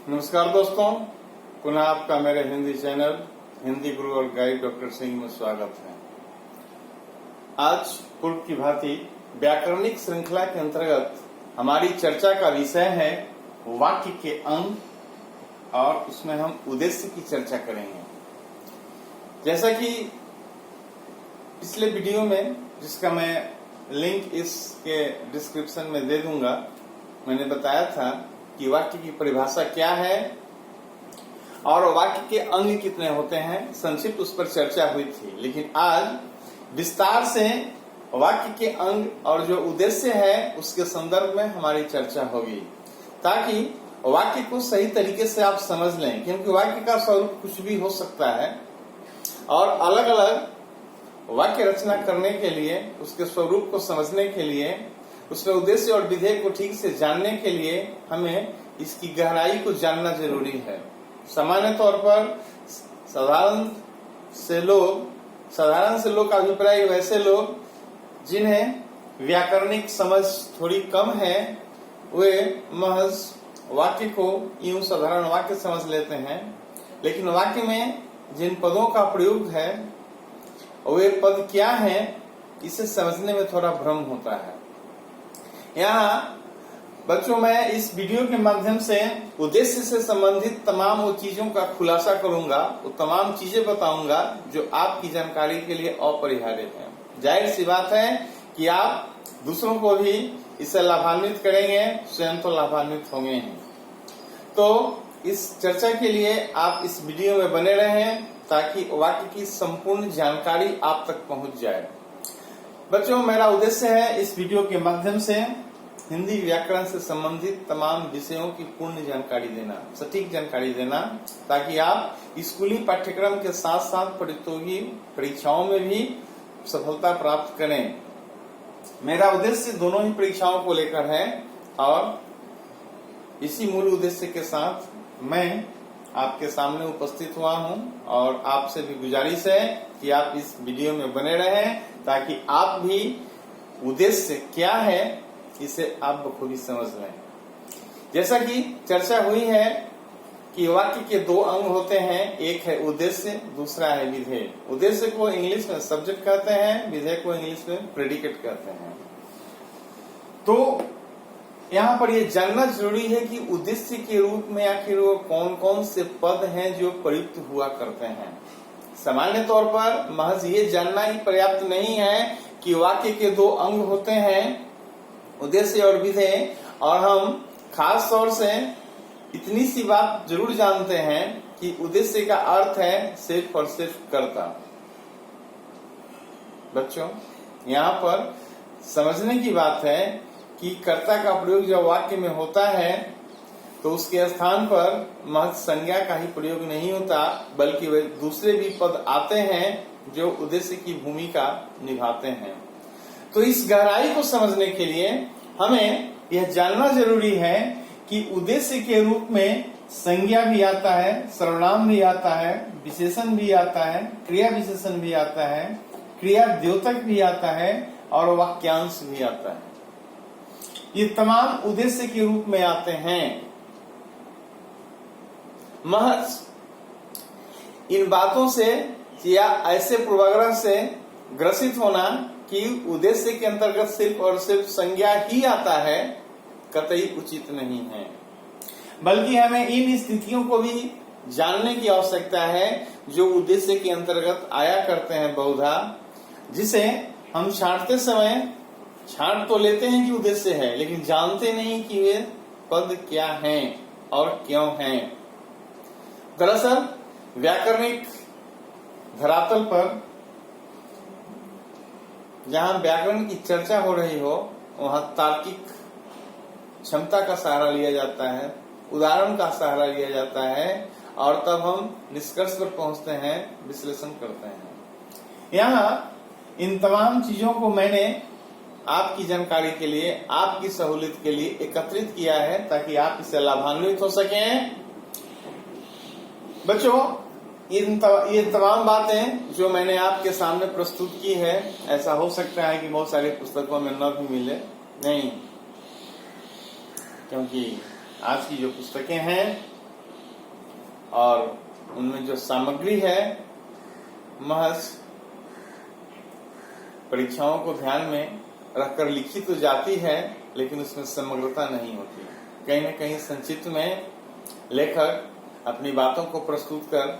नमस्कार दोस्तों, पुनः आपका मेरे हिंदी चैनल हिंदी गुरु और गाइड डॉक्टर सिंह में स्वागत है। आज पूर्व की भांति व्याकरणिक श्रृंखला के अंतर्गत हमारी चर्चा का विषय है वाक्य के अंग और उसमें हम उद्देश्य की चर्चा करेंगे। जैसा कि पिछले वीडियो में, जिसका मैं लिंक इसके डिस्क्रिप्शन में दे दूंगा, मैंने बताया था कि वाक्य की परिभाषा क्या है और वाक्य के अंग कितने होते हैं। संक्षिप्त उस पर चर्चा हुई थी, लेकिन आज विस्तार से वाक्य के अंग और जो उद्देश्य है उसके संदर्भ में हमारी चर्चा होगी, ताकि वाक्य को सही तरीके से आप समझ लें। क्योंकि वाक्य का स्वरूप कुछ भी हो सकता है और अलग अलग वाक्य रचना करने के लिए, उसके स्वरूप को समझने के लिए, उसके उद्देश्य और विधेय को ठीक से जानने के लिए हमें इसकी गहराई को जानना जरूरी है। सामान्य तौर पर साधारण से लोग का अभिप्राय वैसे लोग जिन्हें व्याकरणिक समझ थोड़ी कम है, वे महज वाक्य को यूं साधारण वाक्य समझ लेते हैं, लेकिन वाक्य में जिन पदों का प्रयोग है वे पद क्या है, इसे समझने में थोड़ा भ्रम होता है। यहाँ बच्चों, मैं इस वीडियो के माध्यम से उद्देश्य से संबंधित तमाम वो चीजों का खुलासा करूंगा, वो तमाम चीजें बताऊंगा जो आपकी जानकारी के लिए अपरिहार्य है। जाहिर सी बात है कि आप दूसरों को भी इससे लाभान्वित करेंगे, स्वयं तो लाभान्वित होंगे ही। तो इस चर्चा के लिए आप इस वीडियो में बने रहें ताकि वाक्य की संपूर्ण जानकारी आप तक पहुंच जाए। बच्चों, मेरा उद्देश्य है इस वीडियो के माध्यम से हिंदी व्याकरण से संबंधित तमाम विषयों की पूर्ण जानकारी देना, सटीक जानकारी देना, ताकि आप स्कूली पाठ्यक्रम के साथ साथ प्रतियोगी परीक्षाओं में भी सफलता प्राप्त करें। मेरा उद्देश्य दोनों ही परीक्षाओं को लेकर है और इसी मूल उद्देश्य के साथ मैं आपके सामने उपस्थित हुआ हूं और आपसे भी गुजारिश है कि आप इस वीडियो में बने रहें ताकि आप भी उद्देश्य क्या है इसे आप बखूबी समझ लें। जैसा कि चर्चा हुई है कि वाक्य के दो अंग होते हैं, एक है उद्देश्य, दूसरा है विधेय। उद्देश्य को इंग्लिश में सब्जेक्ट कहते हैं, विधेय को इंग्लिश में प्रेडिकेट कहते हैं। तो यहाँ पर यह जानना जरूरी है कि उद्देश्य के रूप में आखिर वो कौन कौन से पद हैं जो प्रयुक्त हुआ करते हैं। सामान्य तौर पर महज ये जानना ही पर्याप्त नहीं है कि वाक्य के दो अंग होते हैं, उद्देश्य और विधेय, और हम खास तौर से इतनी सी बात जरूर जानते हैं कि उद्देश्य का अर्थ है सिर्फ और सिर्फ कर्ता। बच्चों, यहाँ पर समझने की बात है कि कर्ता का प्रयोग जब वाक्य में होता है तो उसके स्थान पर महज संज्ञा का ही प्रयोग नहीं होता, बल्कि वे दूसरे भी पद आते हैं जो उद्देश्य की भूमिका निभाते हैं। तो इस गहराई को समझने के लिए हमें यह जानना जरूरी है कि उद्देश्य के रूप में संज्ञा भी आता है, सर्वनाम भी आता है, विशेषण भी आता है, क्रिया विशेषण भी आता है, क्रिया द्योतक भी आता है और वाक्यांश भी आता है। ये तमाम उद्देश्य के रूप में आते हैं। महज इन बातों से या ऐसे पूर्वाग्रह से ग्रसित होना कि उद्देश्य के अंतर्गत सिर्फ और सिर्फ संज्ञा ही आता है, कतई उचित नहीं है। बल्कि हमें इन स्थितियों को भी जानने की आवश्यकता है जो उद्देश्य के अंतर्गत आया करते हैं बहुधा, जिसे हम छांटते समय छांट तो लेते हैं कि उद्देश्य है, लेकिन जानते नहीं कि वे पद क्या हैं और क्यों हैं। दरअसल व्याकरणिक धरातल पर जहां व्याकरण की चर्चा हो रही हो, वहां तार्किक क्षमता का सहारा लिया जाता है, उदाहरण का सहारा लिया जाता है और तब हम निष्कर्ष पर पहुंचते हैं, विश्लेषण करते हैं। यहाँ इन तमाम चीजों को मैंने आपकी जानकारी के लिए, आपकी सहूलियत के लिए एकत्रित किया है ताकि आप इससे लाभान्वित हो सकें। बच्चों, ये तमाम बातें जो मैंने आपके सामने प्रस्तुत की है, ऐसा हो सकता है कि बहुत सारी पुस्तकों में न भी मिले, नहीं, क्योंकि आज की जो पुस्तकें हैं और उनमें जो सामग्री है महज परीक्षाओं को ध्यान में रखकर लिखी तो जाती है, लेकिन उसमें समग्रता नहीं होती। कहीं न कहीं संक्षिप्त में लेखक अपनी बातों को प्रस्तुत कर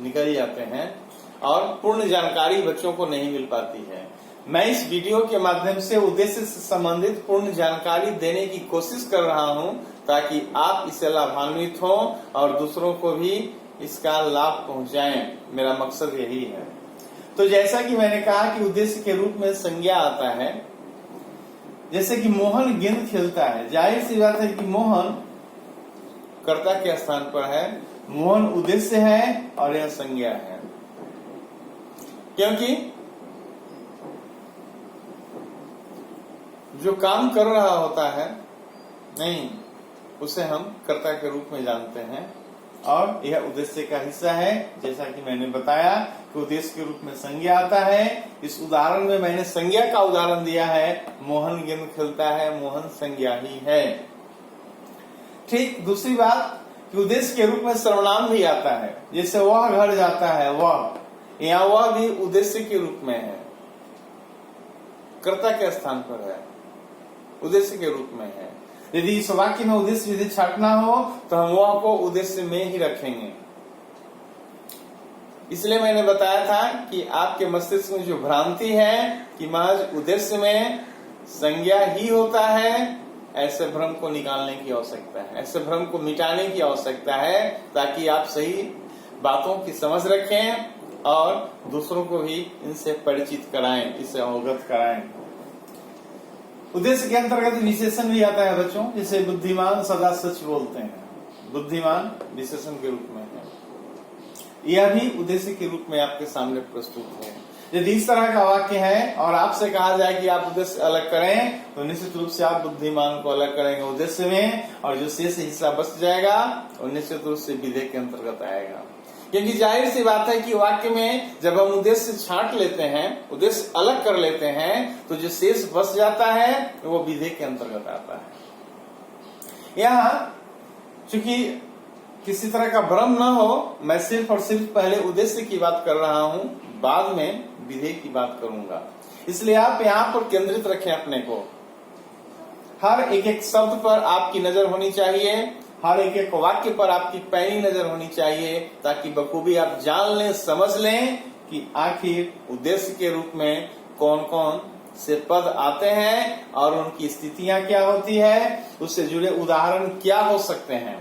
निकल जाते हैं और पूर्ण जानकारी बच्चों को नहीं मिल पाती है। मैं इस वीडियो के माध्यम से उद्देश्य से संबंधित पूर्ण जानकारी देने की कोशिश कर रहा हूं, ताकि आप इससे लाभान्वित हों और दूसरों को भी इसका लाभ पहुंचाएं। मेरा मकसद यही है। तो जैसा कि मैंने कहा कि उद्देश्य के रूप में संज्ञा आता है। जैसे कि मोहन गेंद खेलता है, जाहिर सी बात है कि मोहन कर्ता के स्थान पर है, मोहन उद्देश्य है और यह संज्ञा है, क्योंकि जो काम कर रहा होता है नहीं, उसे हम कर्ता के रूप में जानते हैं और यह उद्देश्य का हिस्सा है। जैसा कि मैंने बताया कि उद्देश्य के रूप में संज्ञा आता है। इस उदाहरण में मैंने संज्ञा का उदाहरण दिया है, मोहन गेंद खेलता है, मोहन संज्ञा ही है। ठीक, दूसरी बात कि उद्देश्य के रूप में सर्वनाम भी आता है। जैसे वह घर जाता है, वह, यहाँ वह भी उद्देश्य के रूप में है, कर्ता के स्थान पर है, उद्देश्य के रूप में है। यदि इस वाक्य में उद्देश्य विधि छाटना हो तो हम वह को उद्देश्य में ही रखेंगे। इसलिए मैंने बताया था कि आपके मस्तिष्क में जो भ्रांति है कि महज उद्देश्य में संज्ञा ही होता है, ऐसे भ्रम को निकालने की आवश्यकता है, ऐसे भ्रम को मिटाने की आवश्यकता है, ताकि आप सही बातों की समझ रखें और दूसरों को भी इनसे परिचित कराएं, इससे अवगत कराएं। उद्देश्य के अंतर्गत विशेषण भी आता है बच्चों, जैसे बुद्धिमान सदा सच बोलते हैं, बुद्धिमान विशेषण के रूप में है। यह भी उद्देश्य के रूप में आपके सामने प्रस्तुत है। यदि इस तरह का वाक्य है और आपसे कहा जाए कि आप उद्देश्य अलग करें, तो निश्चित रूप से आप बुद्धिमान को अलग करेंगे उद्देश्य में, और जो शेष हिस्सा बच जाएगा और निश्चित रूप से विधेय के अंतर्गत आएगा। क्योंकि जाहिर सी बात है कि वाक्य में जब हम उद्देश्य छांट लेते हैं, उद्देश्य अलग कर लेते हैं, तो जो शेष बच जाता है वो विधेय के अंतर्गत आता है। यहाँ चूंकि किसी तरह का भ्रम न हो, मैं सिर्फ और सिर्फ पहले उद्देश्य की बात कर रहा हूं, बाद में विधेय की बात करूंगा। इसलिए आप यहाँ पर केंद्रित रखें अपने को। हर एक एक शब्द पर आपकी नजर होनी चाहिए, हर एक एक वाक्य पर आपकी पैनी नजर होनी चाहिए, ताकि बखूबी आप जान लें, समझ लें कि आखिर उद्देश्य के रूप में कौन कौन से पद आते हैं और उनकी स्थितियां क्या होती है, उससे जुड़े उदाहरण क्या हो सकते हैं।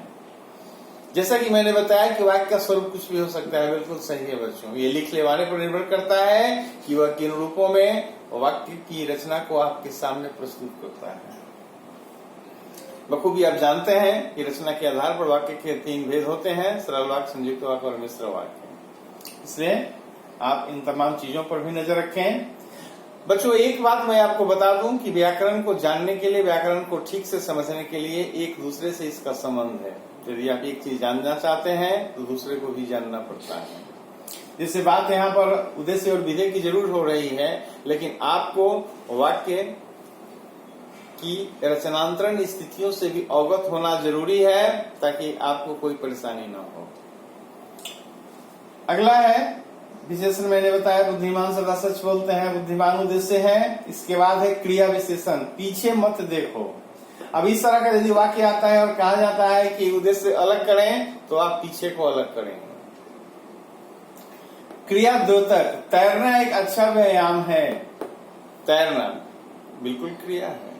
जैसा कि मैंने बताया कि वाक्य का स्वरूप कुछ भी हो सकता है, बिल्कुल सही है बच्चों। ये लिख लेवाने पर निर्भर करता है कि वह किन रूपों में वाक्य की रचना को आपके सामने प्रस्तुत करता है। बखूबी आप जानते हैं कि रचना के आधार पर वाक्य के 3 भेद होते हैं, सरल वाक्य, संयुक्त वाक्य और मिश्र वाक्य। इसलिए आप इन तमाम चीजों पर भी नजर रखें। बच्चों, एक बात मैं आपको बता दूं कि व्याकरण को जानने के लिए, व्याकरण को ठीक से समझने के लिए एक दूसरे से इसका संबंध है। यदि आप एक चीज जानना चाहते हैं तो दूसरे को भी जानना पड़ता है। जैसे बात यहाँ पर उद्देश्य और विधेय की जरूर हो रही है, लेकिन आपको वाक्य की रचनांतरण स्थितियों से भी अवगत होना जरूरी है, ताकि आपको कोई परेशानी न हो। अगला है विशेषण, मैंने बताया बुद्धिमान सदा सच बोलते हैं, बुद्धिमान उद्देश्य है। इसके बाद है क्रिया विशेषण, पीछे मत देखो। अब इस तरह का यदि वाक्य आता है और कहा जाता है कि उद्देश्य अलग करें, तो आप पीछे को अलग करेंगे। क्रिया द्योतक, तैरना एक अच्छा व्यायाम है। तैरना बिल्कुल क्रिया है,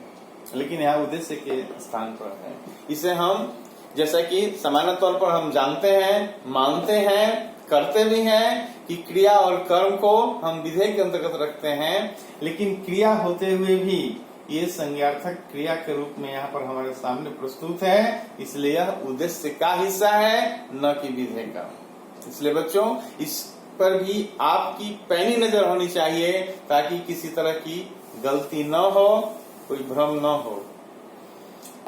लेकिन यहाँ उद्देश्य के स्थान पर है। इसे हम, जैसा कि सामान्य तौर पर हम जानते हैं, मानते हैं, करते भी हैं कि क्रिया और कर्म को हम विधेय के अंतर्गत रखते हैं, लेकिन क्रिया होते हुए भी ये संज्ञार्थक क्रिया के रूप में यहाँ पर हमारे सामने प्रस्तुत है। इसलिए यह उद्देश्य का हिस्सा है, न कि विधेय का। इसलिए बच्चों, इस पर भी आपकी पैनी नजर होनी चाहिए, ताकि किसी तरह की गलती न हो, कोई भ्रम न हो।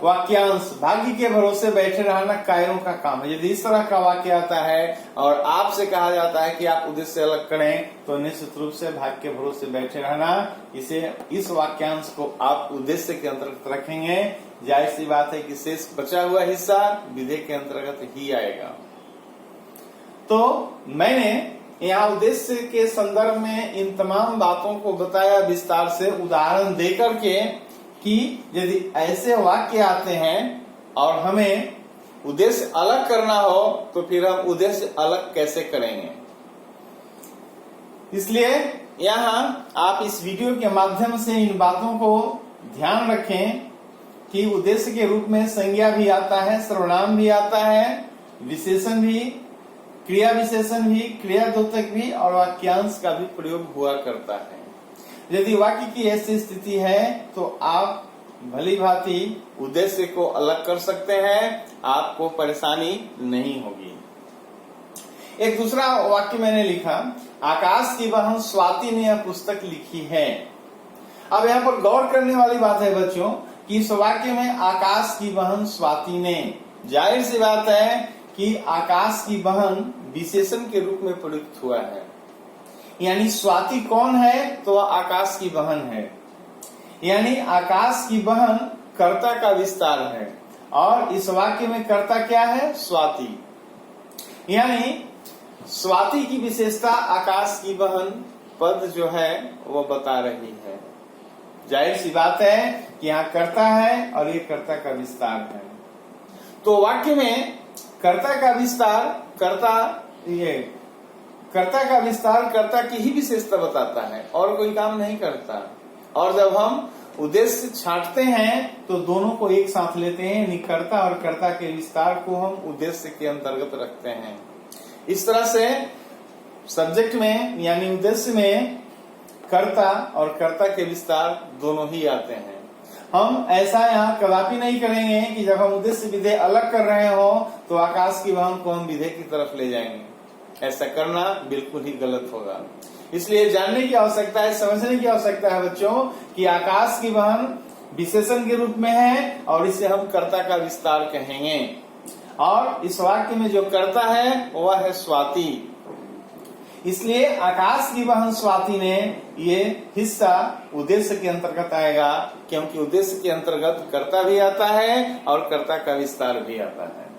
वाक्यांश, भाग्य के भरोसे बैठे रहना कायरों का काम है। यदि इस तरह का वाक्य आता है और आपसे कहा जाता है कि आप उद्देश्य अलग करें, तो निश्चित रूप से भाग्य के भरोसे बैठे रहना, इस वाक्यांश को आप उद्देश्य के अंतर्गत रखेंगे। जाहिर सी बात है कि शेष बचा हुआ हिस्सा विधेय के अंतर्गत ही आएगा। तो मैंने यहाँ उद्देश्य के संदर्भ में इन तमाम बातों को बताया विस्तार से उदाहरण देकर के कि यदि ऐसे वाक्य आते हैं और हमें उद्देश्य अलग करना हो तो फिर हम उद्देश्य अलग कैसे करेंगे। इसलिए यहाँ आप इस वीडियो के माध्यम से इन बातों को ध्यान रखें कि उद्देश्य के रूप में संज्ञा भी आता है, सर्वनाम भी आता है, विशेषण भी, क्रिया विशेषण भी, क्रियाद्योतक भी और वाक्यांश का भी प्रयोग हुआ करता है। यदि वाक्य की ऐसी स्थिति है तो आप भली भांति उद्देश्य को अलग कर सकते हैं, आपको परेशानी नहीं होगी। एक दूसरा वाक्य मैंने लिखा, आकाश की बहन स्वाति ने यह पुस्तक लिखी है। अब यहाँ पर गौर करने वाली बात है बच्चों कि इस वाक्य में आकाश की बहन स्वाति ने, जाहिर सी बात है कि आकाश की बहन विशेषण के रूप में प्रयुक्त हुआ है, यानी स्वाति कौन है तो वह आकाश की बहन है, यानी आकाश की बहन कर्ता का विस्तार है और इस वाक्य में कर्ता क्या है, स्वाति। यानी स्वाति की विशेषता आकाश की बहन पद जो है वो बता रही है। जाहिर सी बात है कि यहाँ कर्ता है और ये कर्ता का विस्तार है। तो वाक्य में कर्ता का विस्तार, कर्ता का विस्तार कर्ता की ही विशेषता बताता है और कोई काम नहीं करता। और जब हम उद्देश्य छांटते हैं तो दोनों को एक साथ लेते हैं, यानी कर्ता और कर्ता के विस्तार को हम उद्देश्य के अंतर्गत रखते हैं। इस तरह से सब्जेक्ट में यानी उद्देश्य में कर्ता और कर्ता के विस्तार दोनों ही आते हैं। हम ऐसा यहाँ कदापि नहीं करेंगे कि जब हम उद्देश्य विधेय अलग कर रहे हो तो आकाश की बहन को हम विधेय की तरफ ले जाएंगे। ऐसा करना बिल्कुल ही गलत होगा। इसलिए जानने की आवश्यकता है, समझने की आवश्यकता है बच्चों कि आकाश की बहन विशेषण के रूप में है और इसे हम कर्ता का विस्तार कहेंगे। और इस वाक्य में जो कर्ता है वह है स्वाति। इसलिए आकाश की बहन स्वाति ने ये हिस्सा उद्देश्य के अंतर्गत आएगा, क्योंकि उद्देश्य के अंतर्गत कर्ता भी आता है और कर्ता का विस्तार भी आता है।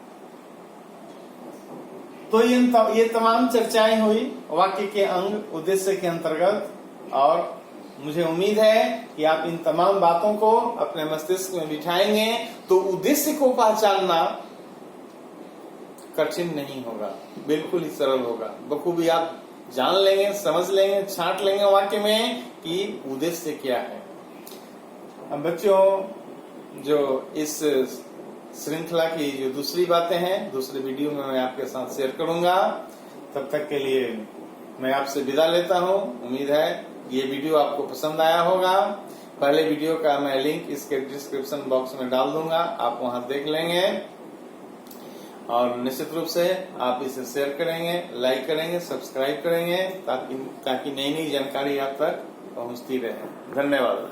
तो ये तमाम चर्चाएं हुई वाक्य के अंग उद्देश्य के अंतर्गत और मुझे उम्मीद है कि आप इन तमाम बातों को अपने मस्तिष्क में बिठाएंगे तो उद्देश्य को पहचानना कठिन नहीं होगा, बिल्कुल ही सरल होगा। बखूबी आप जान लेंगे, समझ लेंगे, छांट लेंगे वाक्य में कि उद्देश्य क्या है। अब बच्चों जो इस श्रृंखला की जो दूसरी बातें हैं दूसरे वीडियो में मैं आपके साथ शेयर करूंगा। तब तक के लिए मैं आपसे विदा लेता हूं। उम्मीद है ये वीडियो आपको पसंद आया होगा। पहले वीडियो का मैं लिंक इसके डिस्क्रिप्शन बॉक्स में डाल दूंगा, आप वहां देख लेंगे और निश्चित रूप से आप इसे शेयर करेंगे, लाइक करेंगे, सब्सक्राइब करेंगे ताकि नई नई जानकारी आप तक पहुंचती रहे। धन्यवाद।